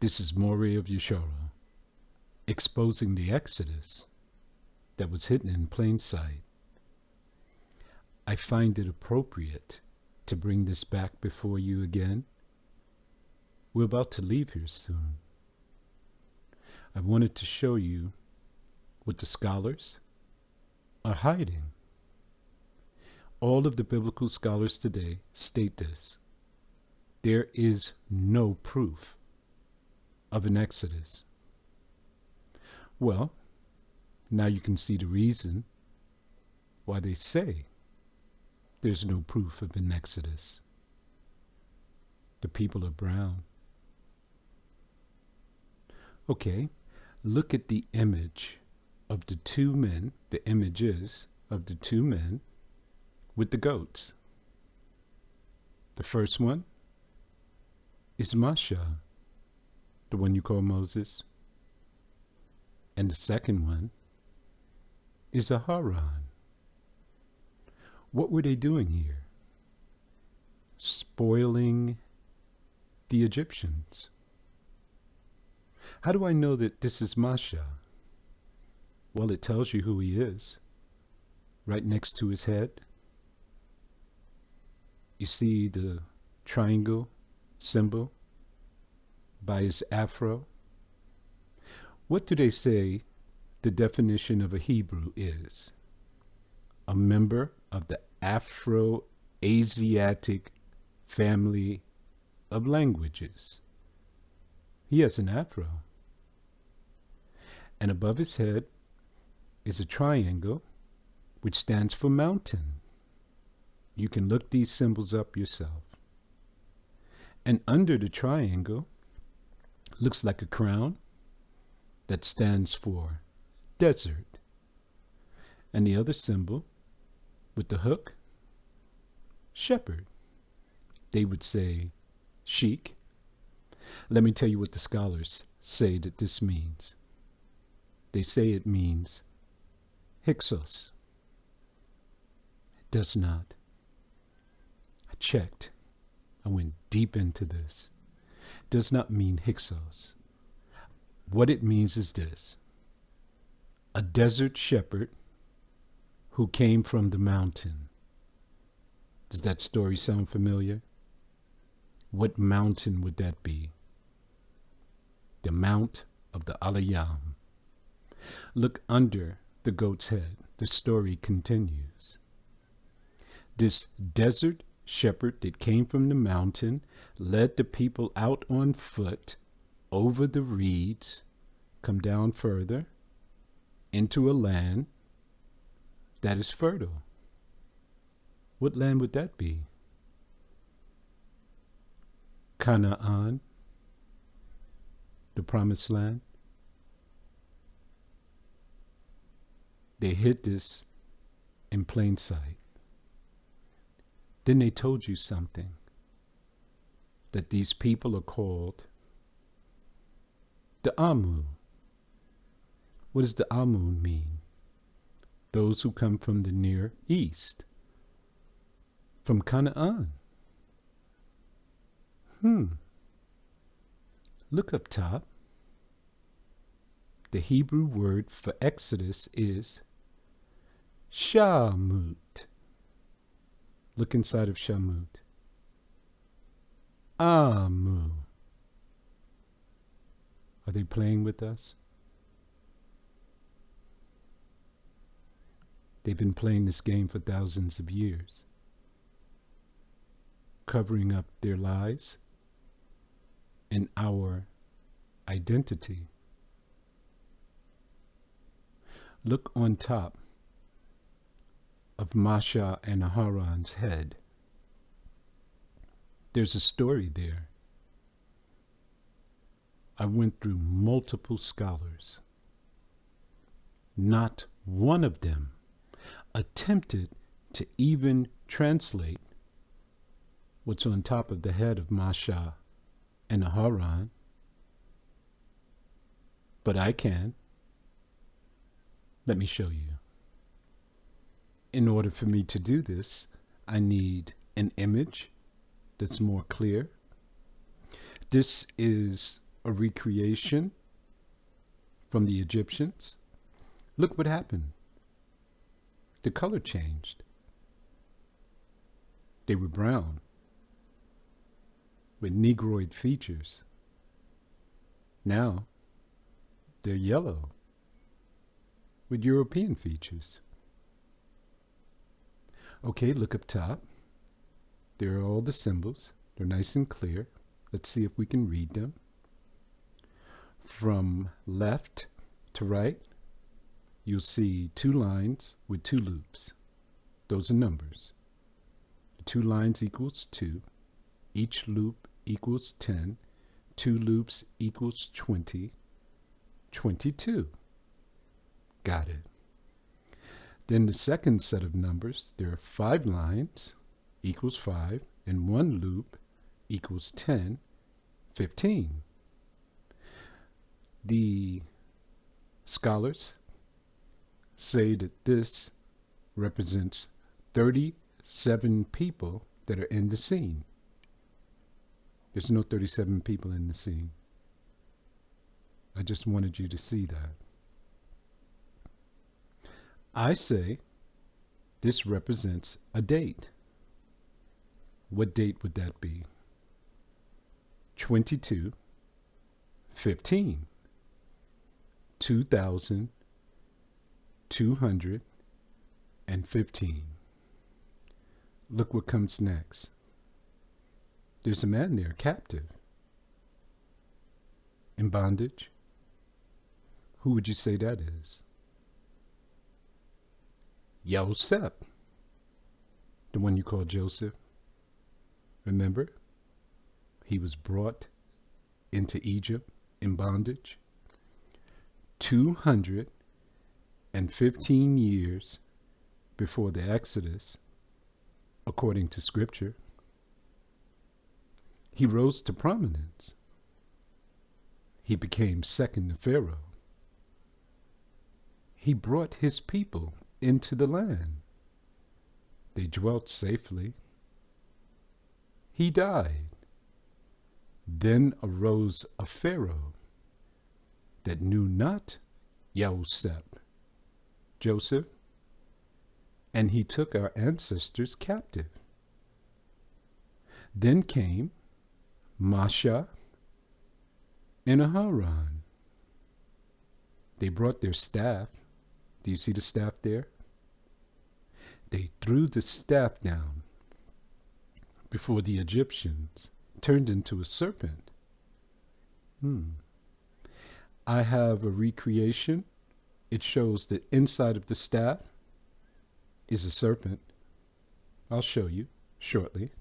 This is Mori of Yeshara, exposing the Exodus that was hidden in plain sight. I find it appropriate to bring this back before you again. We're about to leave here soon. I wanted to show you what the scholars are hiding. All of the biblical scholars today state this. There is no proof of an Exodus. Well, now you can see the reason why they say there's no proof of an Exodus. The people are brown. Okay, look at the image of the two men, the images of the two men with the goats. The first one is Masha, the one you call Moses. And the second one is Aharon. What were they doing here? Spoiling the Egyptians. How do I know that this is Masha? Well, it tells you who he is. Right next to his head, you see the triangle symbol by his afro. What do they say the definition of a Hebrew is? A member of the Afro-Asiatic family of languages. He has an afro. And above his head is a triangle which stands for mountain. You can look these symbols up yourself. And under the triangle looks like a crown that stands for desert. And the other symbol with the hook, shepherd. They would say sheik. Let me tell you what the scholars say that this means. They say it means Hyksos. It does not. I checked. I went deep into this. It does not mean Hyksos. What it means is this. A desert shepherd who came from the mountain. Does that story sound familiar? What mountain would that be? The Mount of the Alayam. Look under the goat's head. The story continues. This desert shepherd that came from the mountain led the people out on foot over the reeds, come down further into a land that is fertile. What land would that be? Canaan, the promised land. They hid this in plain sight. Then they told you something, that these people are called the Amu. What does the Amu mean? Those who come from the Near East, from Canaan. Look up top. The Hebrew word for Exodus is Shamut. Look inside of Shamut. Amu. Are they playing with us? They've been playing this game for thousands of years, covering up their lies and our identity. Look on top of Masha and Aharon's head. There's a story there. I went through multiple scholars. Not one of them attempted to even translate what's on top of the head of Masha and Aharon. But I can. Let me show you. In order for me to do this, I need an image that's more clear. This is a recreation from the Egyptians. Look what happened. The color changed. They were brown with Negroid features. Now they're yellow with European features. Okay, look up top. There are all the symbols. They're nice and clear. Let's see if we can read them. From left to right, you'll see two lines with two loops. Those are numbers. The two lines equals 2. Each loop equals 10. 2 loops equals 20. 22. Got it. Then the second set of numbers, there are 5 lines equals 5, and 1 loop equals 10, 15. The scholars say that this represents 37 people that are in the scene. There's no 37 people in the scene. I just wanted you to see that. I say this represents a date. What date would that be? 22/15. 2215. Look what comes next. There's a man there, captive, in bondage. Who would you say that is? Yosef, the one you call Joseph. Remember? He was brought into Egypt in bondage. 215 years before the Exodus, according to Scripture. He rose to prominence. He became second to Pharaoh. He brought his people into the land. They dwelt safely. He died. Then arose a Pharaoh that knew not Joseph, and he took our ancestors captive. Then came Moshe and Aharon. They brought their staff. Do you see the staff there? They threw the staff down before the Egyptians, turned into a serpent. I have a recreation. It shows that inside of the staff is a serpent. I'll show you shortly.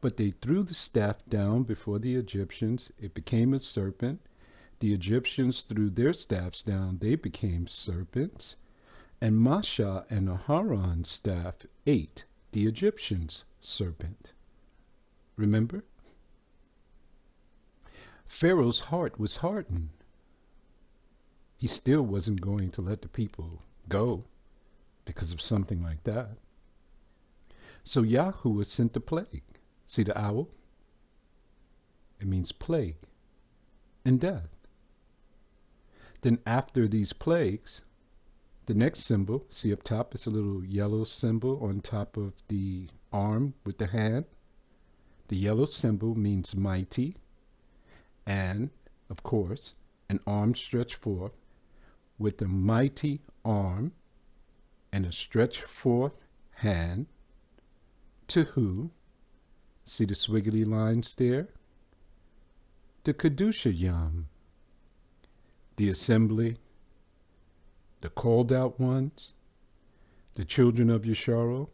But they threw the staff down before the Egyptians. It became a serpent. The Egyptians threw their staffs down. They became serpents. And Moshe and Aharon's staff ate the Egyptians' serpent. Remember? Pharaoh's heart was hardened. He still wasn't going to let the people go because of something like that. So Yahuwah sent the plague. See the owl? It means plague and death. Then after these plagues, the next symbol, see up top, it's a little yellow symbol on top of the arm with the hand. The yellow symbol means mighty, and, of course, an arm stretched forth with a mighty arm and a stretched forth hand. To who? See the swiggly lines there? The Kedusha Yam, the assembly, the called out ones, the children of Yesharo.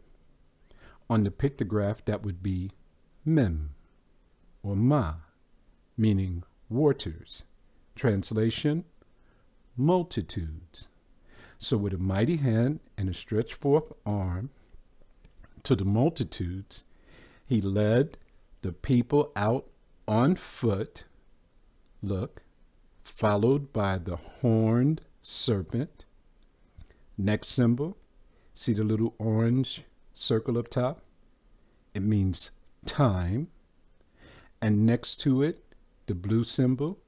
On the pictograph, that would be Mem, or Ma, meaning waters. Translation, multitudes. So with a mighty hand and a stretched forth arm to the multitudes, he led the people out on foot, look, followed by the horned serpent. Next symbol, see the little orange circle up top? It means time. And next to it, The blue symbol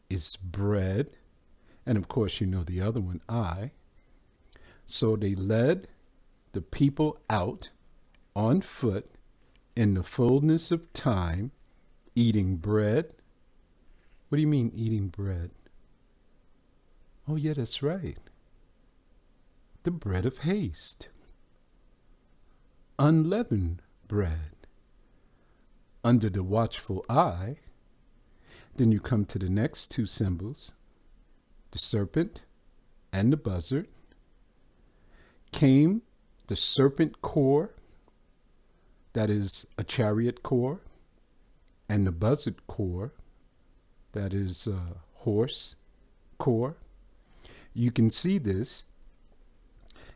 is bread. And of course, you know the other one, I. So they led the people out on foot in the fullness of time, eating bread. What do you mean eating bread? Oh yeah, that's right. The bread of haste. Unleavened bread. Under the watchful eye. Then you come to the next two symbols, the serpent and the buzzard. Came the serpent core, that is a chariot core, and the buzzard core, that is a horse core. You can see this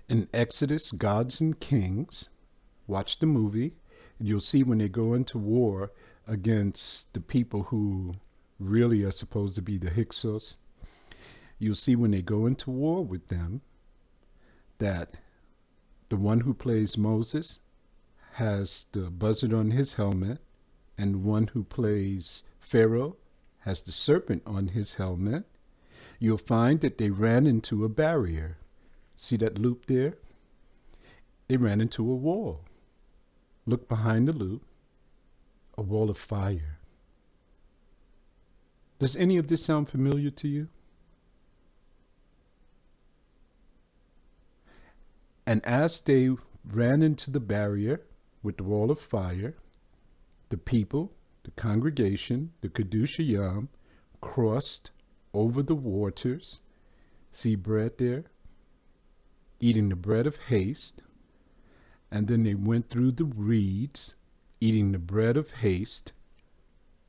in Exodus, Gods and Kings. Watch the movie, and you'll see when they go into war against the people who really are supposed to be the Hyksos. You'll see when they go into war with them that the one who plays Moses has the buzzard on his helmet, and the one who plays Pharaoh has the serpent on his helmet. You'll find that they ran into a barrier. See that loop there? They ran into a wall. Look behind the loop, a wall of fire. Does any of this sound familiar to you? And as they ran into the barrier with the wall of fire, the people, the congregation, the Kedushayim, crossed over the waters. See bread there? Eating the bread of haste. And then they went through the reeds, eating the bread of haste,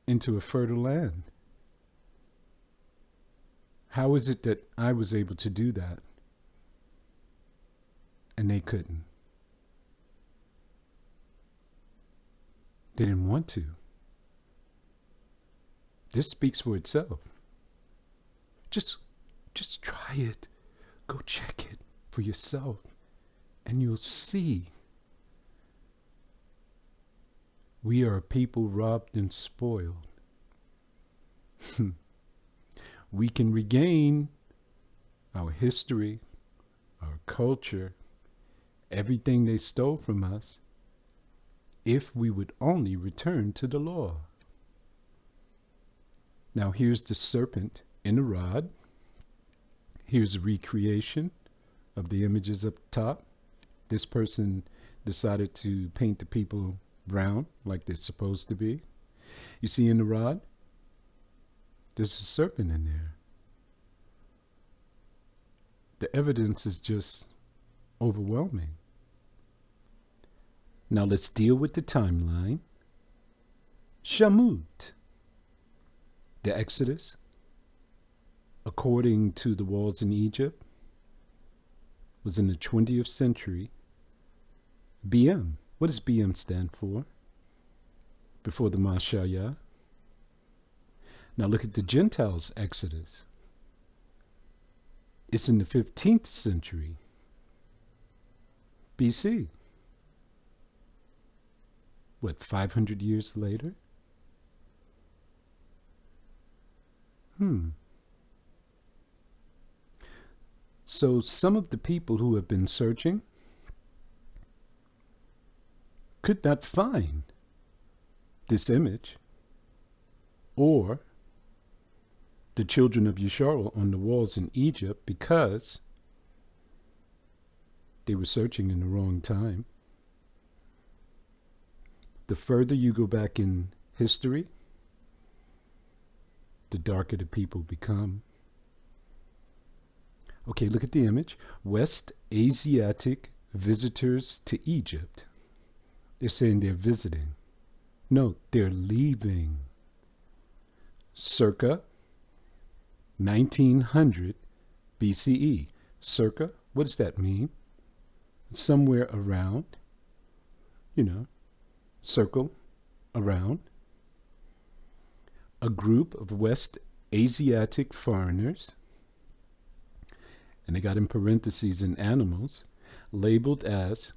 into a fertile land. How is it that I was able to do that and they couldn't? They didn't want to. This speaks for itself. Just try it. Go check it for yourself, and you'll see. We are a people robbed and spoiled. We can regain our history, our culture, everything they stole from us, if we would only return to the law. Now here's the serpent in the rod. Here's a recreation of the images up top. This person decided to paint the people brown like they're supposed to be. You see in the rod, there's a serpent in there. The evidence is just overwhelming. Now let's deal with the timeline. Shamut, the Exodus, according to the walls in Egypt, was in the 20th century. BM. What does BM stand for? Before the Mashayah. Now look at the Gentiles' Exodus. It's in the 15th century BC. What, 500 years later? So some of the people who have been searching could not find this image or the children of Yisrael on the walls in Egypt because they were searching in the wrong time. The further you go back in history, the darker the people become. Okay, look at the image. West Asiatic visitors to Egypt. They're saying they're visiting. No, they're leaving. Circa 1900 BCE. Circa, what does that mean? Somewhere around, circle, around. A group of West Asiatic foreigners, and they got in parentheses in animals, labeled as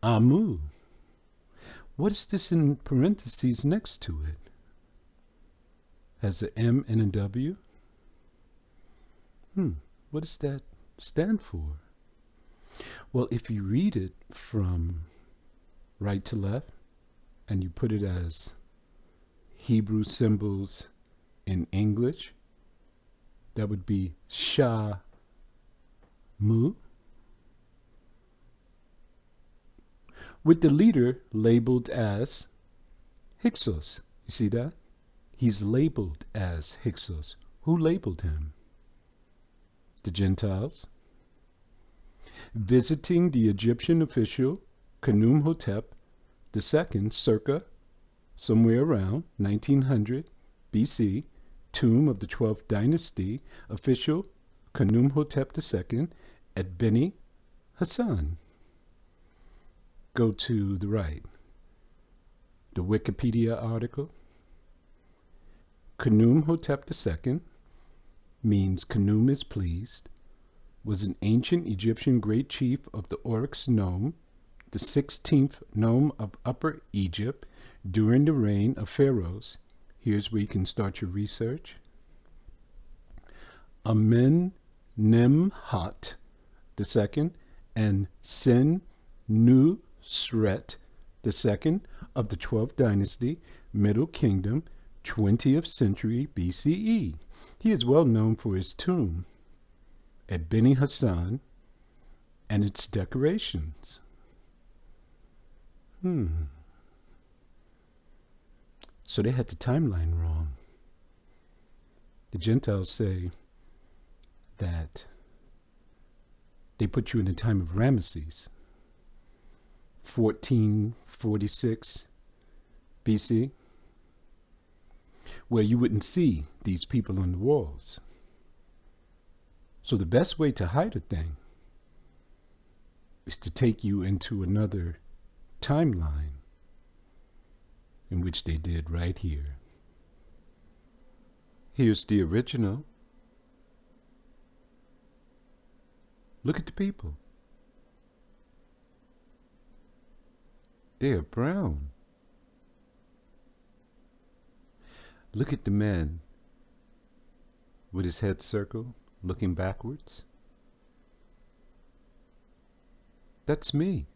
Amu. What is this in parentheses next to it? has an M and a W. What does that stand for? Well, if you read it from right to left and you put it as Hebrew symbols in English, that would be Sha Mu, with the leader labeled as Hyksos. You see that? He's labeled as Hyksos. Who labeled him? The Gentiles. Visiting the Egyptian official Khnumhotep II circa somewhere around 1900 BC, tomb of the 12th dynasty official Khnumhotep II at Beni Hassan. Go to the right. The Wikipedia article. Khnumhotep II means Khnum is pleased, was an ancient Egyptian great chief of the Oryx nome, the 16th nome of Upper Egypt during the reign of pharaohs. Here's where you can start your research. Amenemhat II and Sen-Nusret II of the 12th dynasty, Middle Kingdom, 20th century BCE. He is well known for his tomb at Beni Hassan and its decorations. So they had the timeline wrong. The Gentiles say that they put you in the time of Ramesses, 1446 BC, where you wouldn't see these people on the walls. So the best way to hide a thing is to take you into another timeline, in which they did right here. Here's the original. Look at the people. They are brown. Look at the man with his head circled, looking backwards. That's me.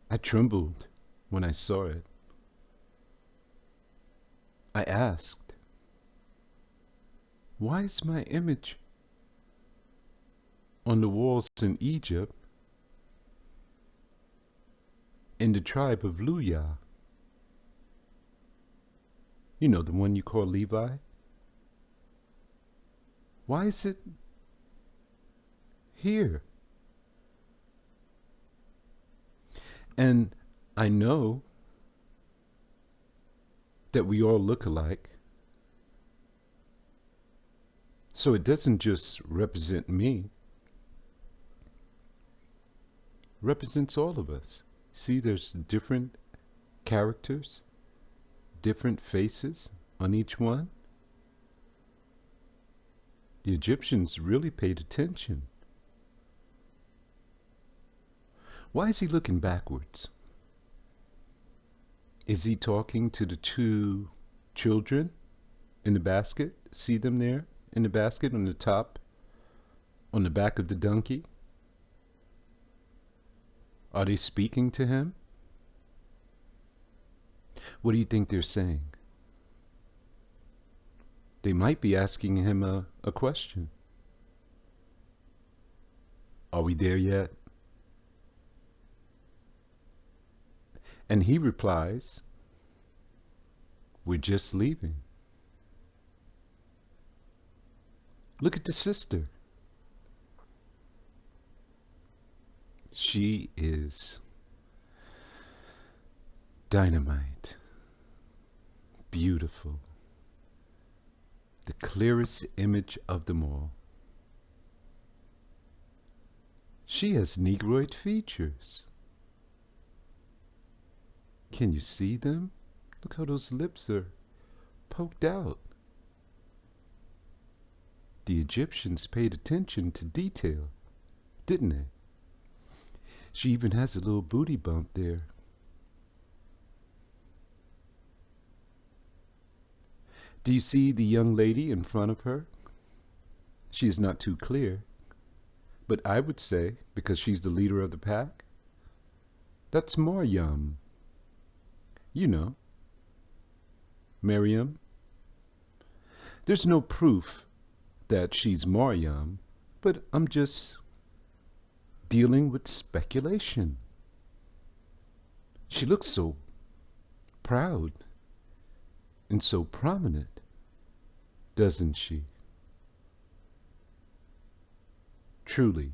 I trembled when I saw it. I asked, why is my image on the walls in Egypt in the tribe of Luya? You know, the one you call Levi? Why is it here? And I know that we all look alike. So it doesn't just represent me. It represents all of us. See, there's different characters, different faces on each one. The Egyptians really paid attention. Why is he looking backwards? Is he talking to the two children in the basket? See them there in the basket on the top, on the back of the donkey? Are they speaking to him? What do you think they're saying? They might be asking him a question. Are we there yet? And he replies, we're just leaving. Look at the sister. She is dynamite, beautiful, the clearest image of them all. She has Negroid features. Can you see them? Look how those lips are poked out. The Egyptians paid attention to detail, didn't they? She even has a little booty bump there. Do you see the young lady in front of her? She is not too clear, but I would say, because she's the leader of the pack, that's Maryam. You know, Miriam. There's no proof that she's Maryam, but I'm just dealing with speculation. She looks so proud and so prominent, doesn't she? Truly,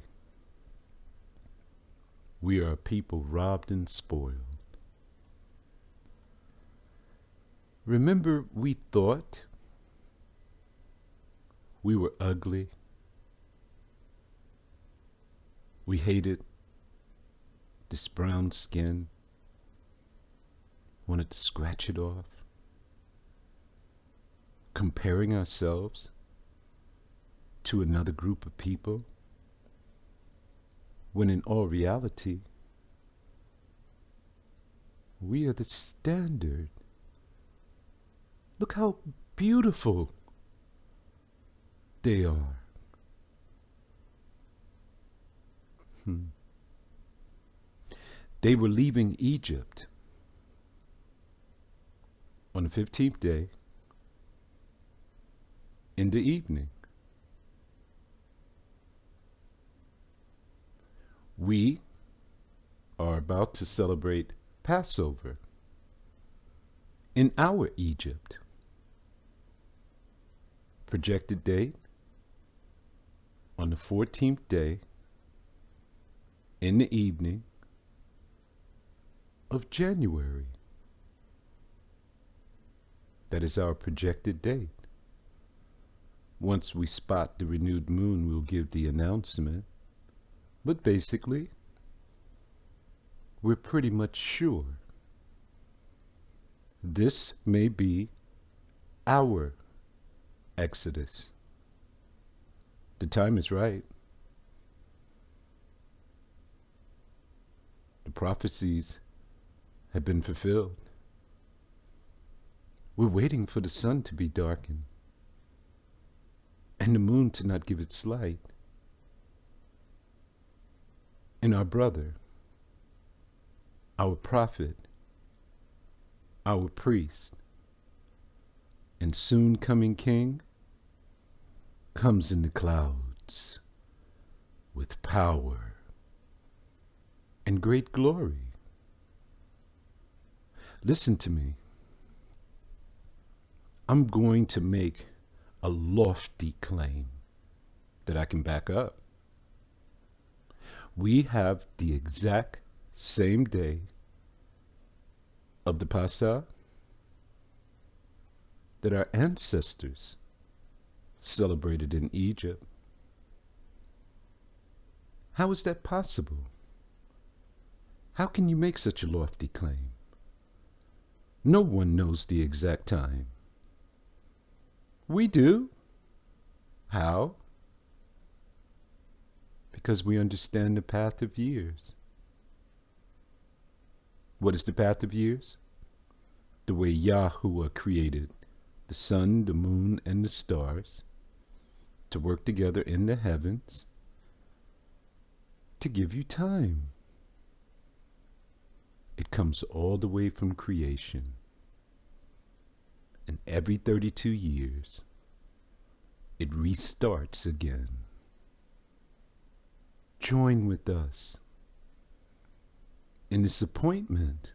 we are a people robbed and spoiled. Remember, we thought we were ugly. We hated this brown skin, wanted to scratch it off, comparing ourselves to another group of people, when in all reality, we are the standard. Look how beautiful they are. They were leaving Egypt on the 15th day in the evening. We are about to celebrate Passover in our Egypt. Projected date on the 14th day in the evening of January. That is our projected date. Once we spot the renewed moon, we'll give the announcement. But basically, we're pretty much sure this may be our Exodus. The time is right. The prophecies have been fulfilled. We're waiting for the sun to be darkened and the moon to not give its light. And our brother, our prophet, our priest, and soon coming king comes in the clouds with power and great glory. Listen to me. I'm going to make a lofty claim that I can back up. We have the exact same day of the Passover that our ancestors celebrated in Egypt. How is that possible? How can you make such a lofty claim? No one knows the exact time. We do. How? Because we understand the path of years. What is the path of years? The way Yahuwah created the sun, the moon, and the stars to work together in the heavens to give you time. It comes all the way from creation. And every 32 years, it restarts again. Join with us in this appointment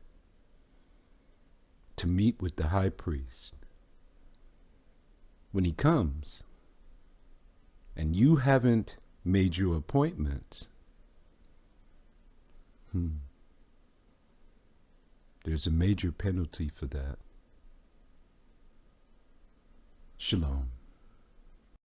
to meet with the high priest. When he comes, and you haven't made your appointments, there's a major penalty for that. Shalom.